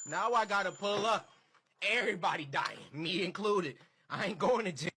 Now I gotta pull up. Everybody dying, me included. I ain't going to jail.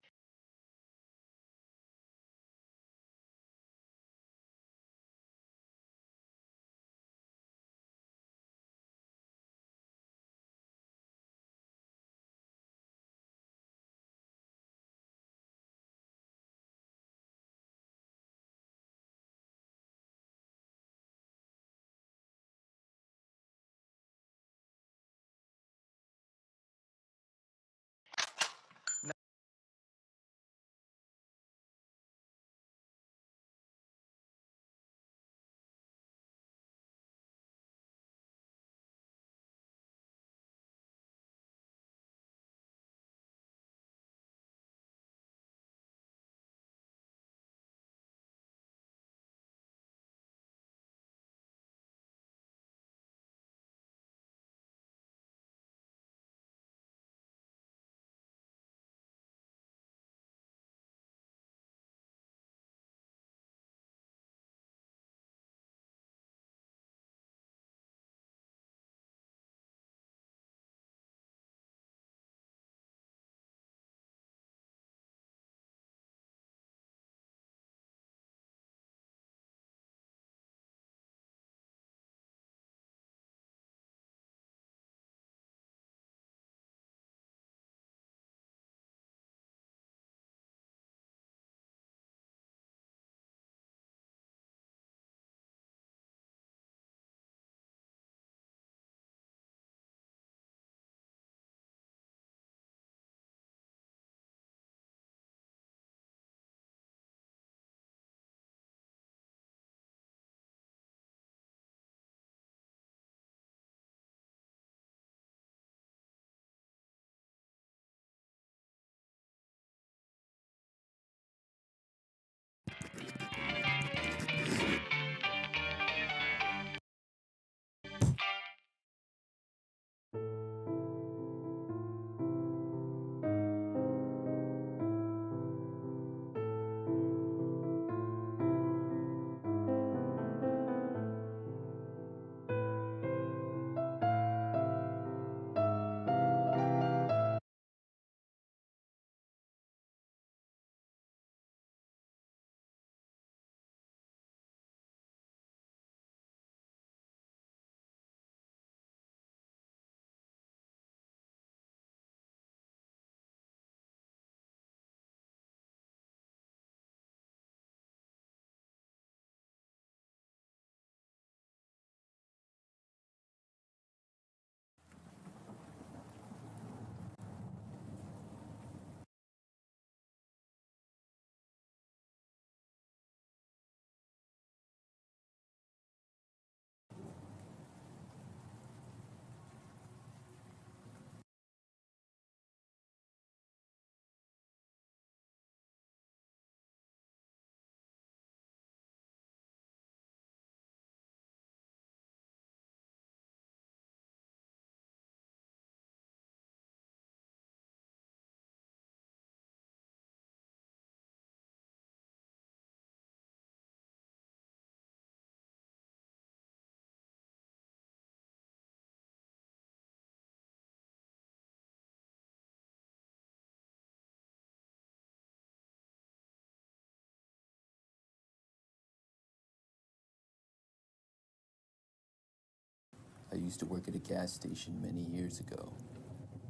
I used to work at a gas station many years ago.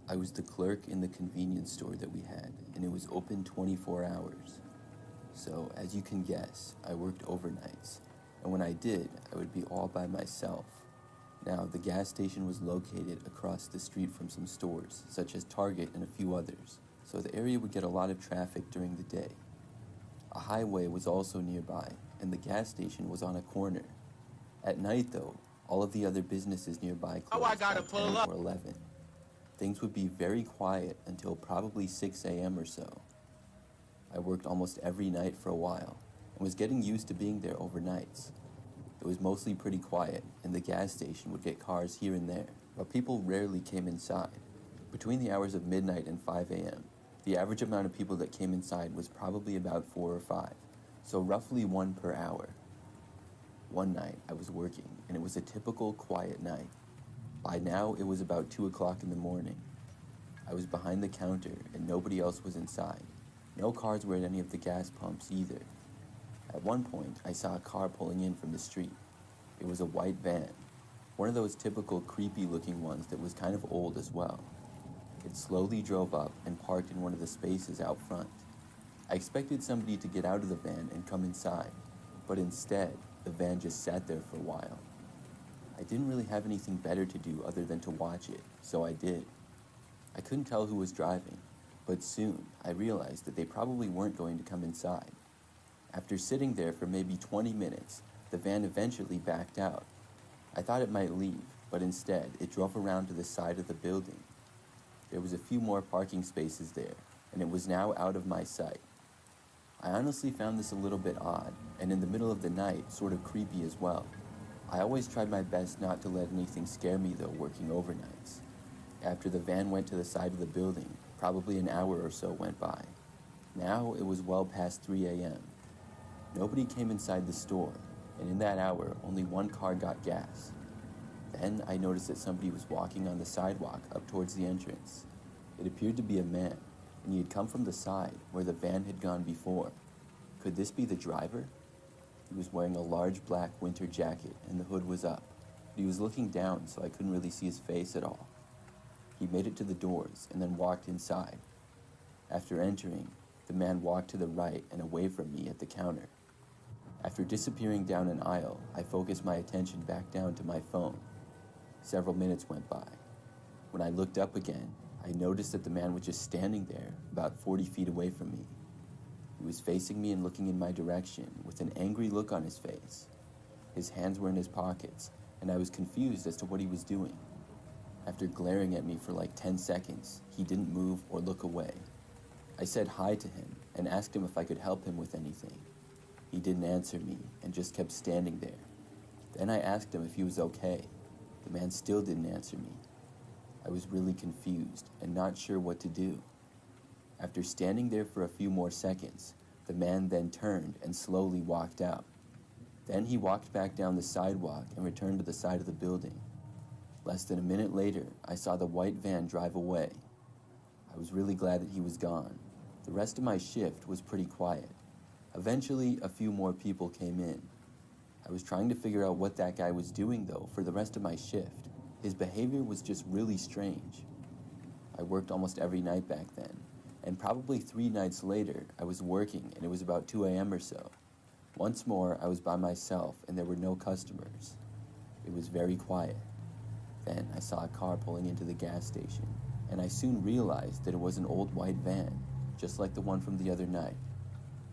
I was the clerk in the convenience store that we had, and it was open 24 hours. So, as you can guess, I worked overnights, and when I did, I would be all by myself. Now, the gas station was located across the street from some stores, such as Target and a few others, so the area would get a lot of traffic during the day. A highway was also nearby, and the gas station was on a corner. At night, though, all of the other businesses nearby Now I closed by gotta pull 10 up. or 11. Things would be very quiet until probably 6 a.m. or so. I worked almost every night for a while and was getting used to being there overnights. It was mostly pretty quiet, and the gas station would get cars here and there, but people rarely came inside. Between the hours of midnight and 5 a.m., the average amount of people that came inside was probably about 4 or 5, so roughly 1 per hour. One night I was working, and it was a typical quiet night. By now, it was about 2 o'clock in the morning. I was behind the counter and nobody else was inside. No cars were at any of the gas pumps either. At one point, I saw a car pulling in from the street. It was a white van, one of those typical creepy-looking ones that was kind of old as well. It slowly drove up and parked in one of the spaces out front. I expected somebody to get out of the van and come inside, but instead, the van just sat there for a while. I didn't really have anything better to do other than to watch it, so I did. I couldn't tell who was driving, but soon I realized that they probably weren't going to come inside. After sitting there for maybe 20 minutes, the van eventually backed out. I thought it might leave, but instead it drove around to the side of the building. There was a few more parking spaces there, and it was now out of my sight. I honestly found this a little bit odd, and in the middle of the night, sort of creepy as well. I always tried my best not to let anything scare me though working overnights. After the van went to the side of the building, probably an hour or so went by. Now it was well past 3 a.m. Nobody came inside the store, and in that hour, only one car got gas. Then I noticed that somebody was walking on the sidewalk up towards the entrance. It appeared to be a man, and he had come from the side where the van had gone before. Could this be the driver? He was wearing a large black winter jacket, and the hood was up, but he was looking down so I couldn't really see his face at all. He made it to the doors and then walked inside. After entering, the man walked to the right and away from me at the counter. After disappearing down an aisle, I focused my attention back down to my phone. Several minutes went by. When I looked up again, I noticed that the man was just standing there, about 40 feet away from me. He was facing me and looking in my direction with an angry look on his face. His hands were in his pockets, and I was confused as to what he was doing. After glaring at me for like 10 seconds, he didn't move or look away. I said hi to him and asked him if I could help him with anything. He didn't answer me and just kept standing there. Then I asked him if he was okay. The man still didn't answer me. I was really confused and not sure what to do. After standing there for a few more seconds, the man then turned and slowly walked out. Then he walked back down the sidewalk and returned to the side of the building. Less than a minute later, I saw the white van drive away. I was really glad that he was gone. The rest of my shift was pretty quiet. Eventually, a few more people came in. I was trying to figure out what that guy was doing, though, for the rest of my shift. His behavior was just really strange. I worked almost every night back then, and probably 3 nights later, I was working and it was about 2 a.m. or so. Once more, I was by myself and there were no customers. It was very quiet. Then I saw a car pulling into the gas station, and I soon realized that it was an old white van, just like the one from the other night.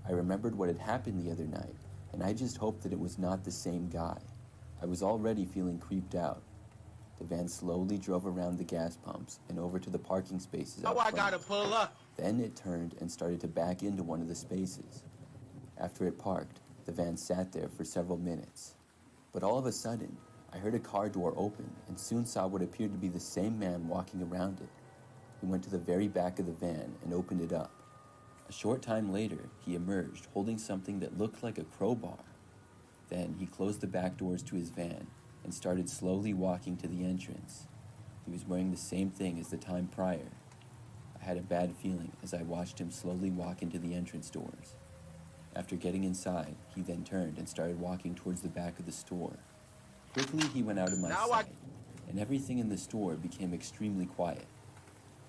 I remembered what had happened the other night, and I just hoped that it was not the same guy. I was already feeling creeped out. The van slowly drove around the gas pumps and over to the parking spaces out front. I gotta pull up. Then it turned and started to back into one of the spaces. After it parked, the van sat there for several minutes. But all of a sudden, I heard a car door open and soon saw what appeared to be the same man walking around it. He went to the very back of the van and opened it up. A short time later, he emerged holding something that looked like a crowbar. Then he closed the back doors to his van and started slowly walking to the entrance. He was wearing the same thing as the time prior. I had a bad feeling as I watched him slowly walk into the entrance doors. After getting inside, he then turned and started walking towards the back of the store. Quickly, he went out of my sight, and everything in the store became extremely quiet.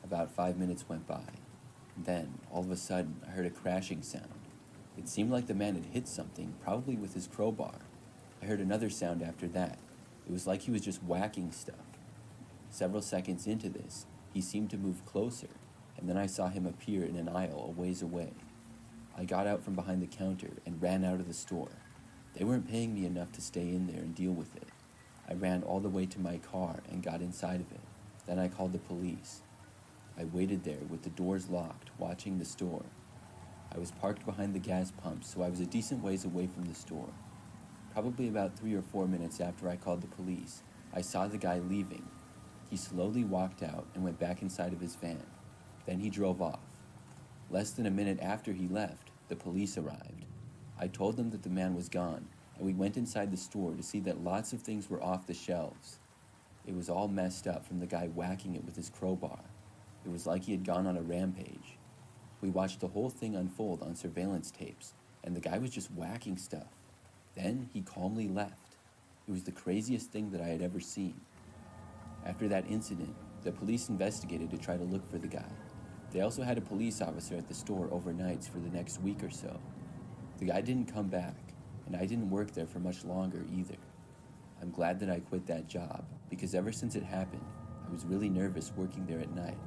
About 5 minutes went by. Then, all of a sudden, I heard a crashing sound. It seemed like the man had hit something, probably with his crowbar. I heard another sound after that. It was like he was just whacking stuff. Several seconds into this, he seemed to move closer, and then I saw him appear in an aisle a ways away. I got out from behind the counter and ran out of the store. They weren't paying me enough to stay in there and deal with it. I ran all the way to my car and got inside of it. Then I called the police. I waited there with the doors locked, watching the store. I was parked behind the gas pump, so I was a decent ways away from the store. Probably about 3 or 4 minutes after I called the police, I saw the guy leaving. He slowly walked out and went back inside of his van. Then he drove off. Less than a minute after he left, the police arrived. I told them that the man was gone, and we went inside the store to see that lots of things were off the shelves. It was all messed up from the guy whacking it with his crowbar. It was like he had gone on a rampage. We watched the whole thing unfold on surveillance tapes, and the guy was just whacking stuff. Then he calmly left. It was the craziest thing that I had ever seen. After that incident, the police investigated to try to look for the guy. They also had a police officer at the store overnights for the next week or so. The guy didn't come back, and I didn't work there for much longer either. I'm glad that I quit that job, because ever since it happened, I was really nervous working there at night.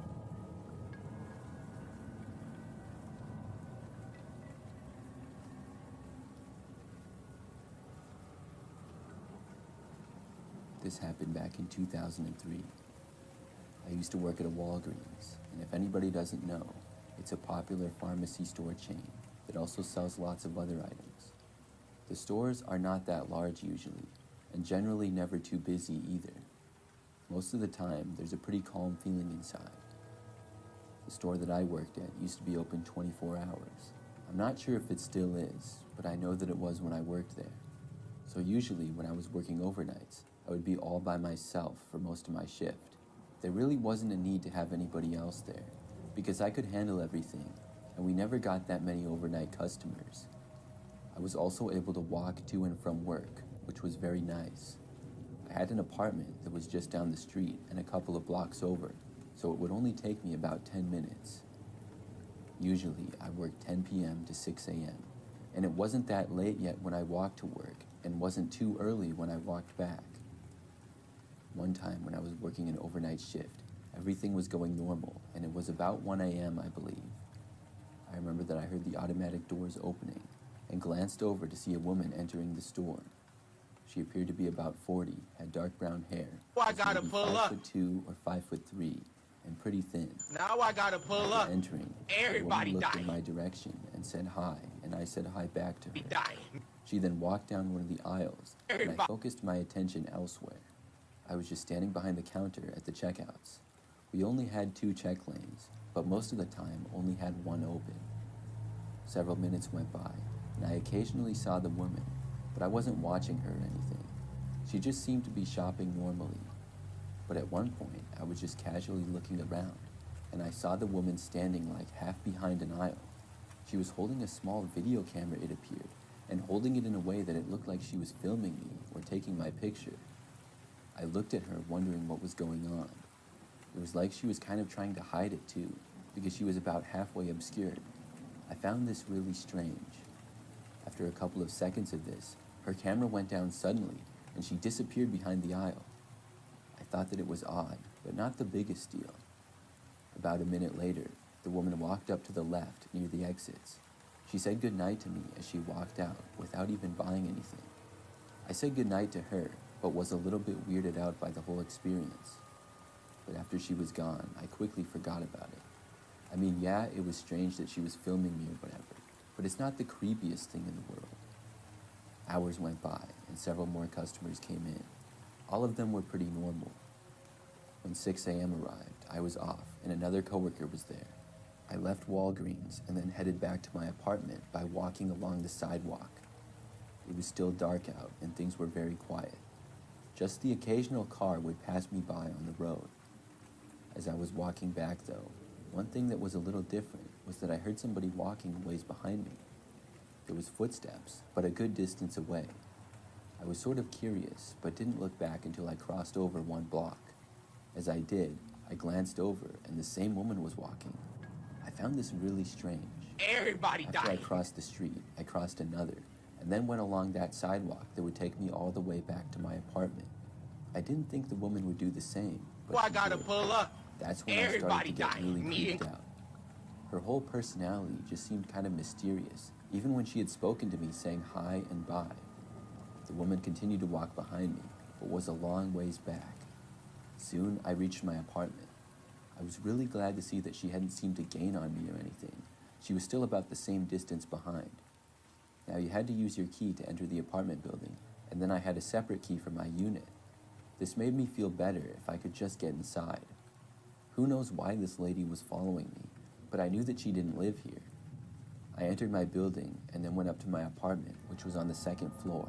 This happened back in 2003. I used to work at a Walgreens, and if anybody doesn't know, it's a popular pharmacy store chain that also sells lots of other items. The stores are not that large usually, and generally never too busy either. Most of the time, there's a pretty calm feeling inside. The store that I worked at used to be open 24 hours. I'm not sure if it still is, but I know that it was when I worked there. So usually when I was working overnights, I would be all by myself for most of my shift. There really wasn't a need to have anybody else there, because I could handle everything, and we never got that many overnight customers. I was also able to walk to and from work, which was very nice. I had an apartment that was just down the street and a couple of blocks over, so it would only take me about 10 minutes. Usually, I worked 10 p.m. to 6 a.m., and it wasn't that late yet when I walked to work, and wasn't too early when I walked back. One time when I was working an overnight shift, everything was going normal, and it was about 1 a.m., I believe. I remember that I heard the automatic doors opening, and glanced over to see a woman entering the store. She appeared to be about 40, had dark brown hair. Oh, I gotta pull up. 5'2" or 5'3", and pretty thin. Now I gotta pull up. After entering, Everybody the woman looked dying. in my direction and said hi, and I said hi back to Be her. dying. She then walked down one of the aisles, and I Everybody. focused my attention elsewhere. I was just standing behind the counter at the checkouts. We only had 2 check lanes, but most of the time only had one open. Several minutes went by, and I occasionally saw the woman, but I wasn't watching her or anything. She just seemed to be shopping normally. But at one point, I was just casually looking around, and I saw the woman standing like half behind an aisle. She was holding a small video camera, it appeared, and holding it in a way that it looked like she was filming me or taking my picture. I looked at her, wondering what was going on. It was like she was kind of trying to hide it too, because she was about halfway obscured. I found this really strange. After a couple of seconds of this, her camera went down suddenly, and she disappeared behind the aisle. I thought that it was odd, but not the biggest deal. About a minute later, the woman walked up to the left near the exits. She said goodnight to me as she walked out without even buying anything. I said goodnight to her, but was a little bit weirded out by the whole experience. But after she was gone, I quickly forgot about it. I mean, yeah, it was strange that she was filming me or whatever, but it's not the creepiest thing in the world. Hours went by, and several more customers came in. All of them were pretty normal. When 6 a.m. arrived, I was off, and another coworker was there. I left Walgreens and then headed back to my apartment by walking along the sidewalk. It was still dark out, and things were very quiet. Just the occasional car would pass me by on the road. As I was walking back, though, one thing that was a little different was that I heard somebody walking a ways behind me. There was footsteps, but a good distance away. I was sort of curious, but didn't look back until I crossed over 1 block. As I did, I glanced over, and the same woman was walking. I found this really strange. Everybody After I dying. crossed the street, I crossed another, and then went along that sidewalk that would take me all the way back to my apartment. I didn't think the woman would do the same, but Oh, I she gotta did. pull up. That's when I started Everybody to get dying. really Me creeped and- out. Her whole personality just seemed kind of mysterious, even when she had spoken to me saying hi and bye. The woman continued to walk behind me, but was a long ways back. Soon, I reached my apartment. I was really glad to see that she hadn't seemed to gain on me or anything. She was still about the same distance behind. Now, you had to use your key to enter the apartment building, and then I had a separate key for my unit. This made me feel better if I could just get inside. Who knows why this lady was following me, but I knew that she didn't live here. I entered my building and then went up to my apartment, which was on the 2nd floor.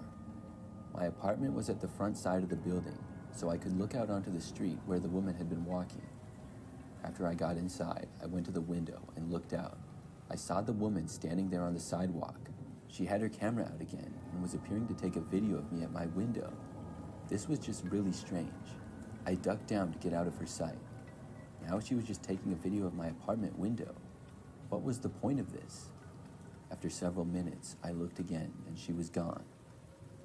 My apartment was at the front side of the building, so I could look out onto the street where the woman had been walking. After I got inside, I went to the window and looked out. I saw the woman standing there on the sidewalk. She had her camera out again and was appearing to take a video of me at my window. This was just really strange. I ducked down to get out of her sight. Now she was just taking a video of my apartment window. What was the point of this? After several minutes, I looked again and she was gone.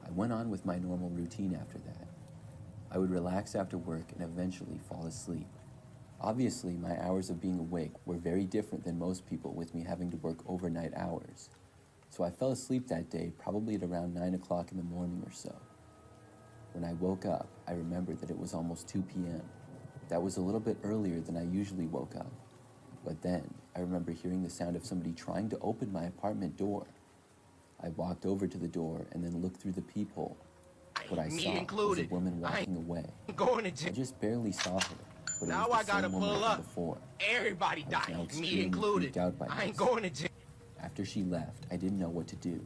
I went on with my normal routine after that. I would relax after work and eventually fall asleep. Obviously, my hours of being awake were very different than most people, with me having to work overnight hours. So I fell asleep that day probably at around 9 o'clock in the morning or so. When I woke up, I remembered that it was almost 2 p.m. That was a little bit earlier than I usually woke up. But then, I remember hearing the sound of somebody trying to open my apartment door. I walked over to the door and then looked through the peephole. What I Me saw was a included. woman walking away. Going to I jail. just barely saw her, but Now it was I the gotta same woman pull from up. before. Everybody I was now dying, me extremely included. freaked out by I ain't this. going to jail. After she left, I didn't know what to do.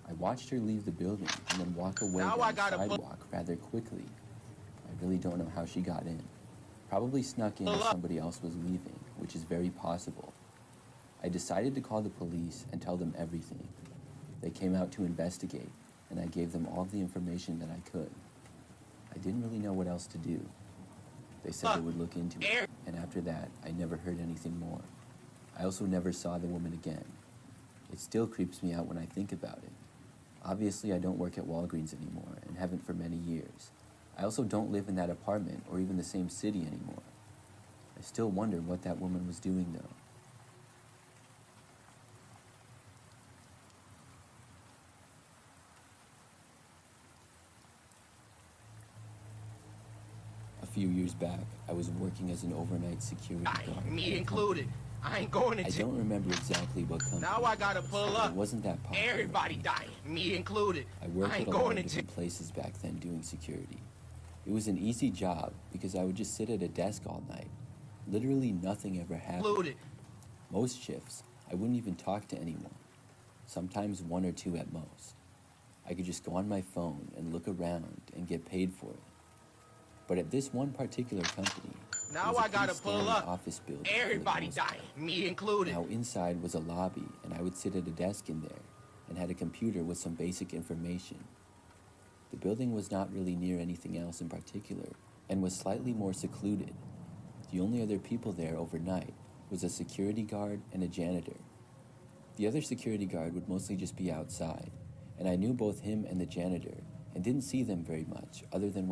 I watched her leave the building and then walk away Now down I the gotta sidewalk rather quickly. I really don't know how she got in. Probably snuck in Pull as up. somebody else was leaving, which is very possible. I decided to call the police and tell them everything. They came out to investigate, and I gave them all the information that I could. I didn't really know what else to do. They said they would look into it, and after that, I never heard anything more. I also never saw the woman again. It still creeps me out when I think about it. Obviously, I don't work at Walgreens anymore, and haven't for many years. I also don't live in that apartment or even the same city anymore. I still wonder what that woman was doing, though. A few years back, I was working as an overnight security guard. at Me a included. I ain't going to I jail. don't remember exactly what company. Now I gotta it was, pull but up. It wasn't that popular. Everybody dying, me included. I worked I at ain't a lot going of to jail. different places back then doing security. It was an easy job because I would just sit at a desk all night. Literally nothing ever happened. Included. Most shifts, I wouldn't even talk to anyone. Sometimes one or two at most. I could just go on my phone and look around and get paid for it. But at this one particular company, Now it was a I gotta pretty pull standard up. office building. for the Everybody most dying, part. me included. Now inside was a lobby, and I would sit at a desk in there and had a computer with some basic information. The building was not really near anything else in particular and was slightly more secluded. The only other people there overnight was a security guard and a janitor. The other security guard would mostly just be outside, and I knew both him and the janitor and didn't see them very much other than